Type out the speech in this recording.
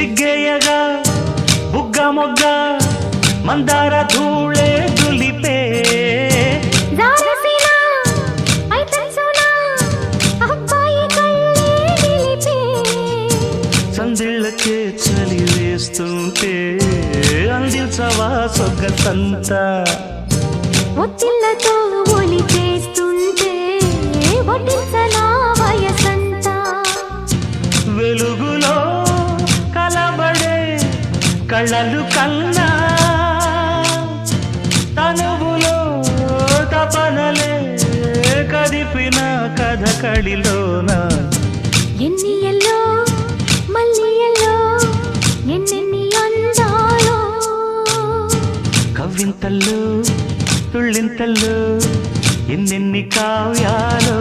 సిగ్గేయగా బుగ్గ మొగ్గ మందార ధూళే దులిపే సందిళ్ళకే చలి వేస్తుంటే అందించవా సొగ్గసంతా ఒత్తిళ్లతో ఒలి చేస్తుంటే ఒట్టించనా వయసంతా వెలుగులో కలబడే కళ్ళలు కన్నా తనువులో తపనలే కదిపిన కథ కళిలోన ఎన్ని ఎల్లో మళ్ళీ ఎల్లో ఎన్నెన్ని అందాలో కవ్వింతల్లో తుళ్ళింతల్లో ఎన్నెన్ని కావ్యాలో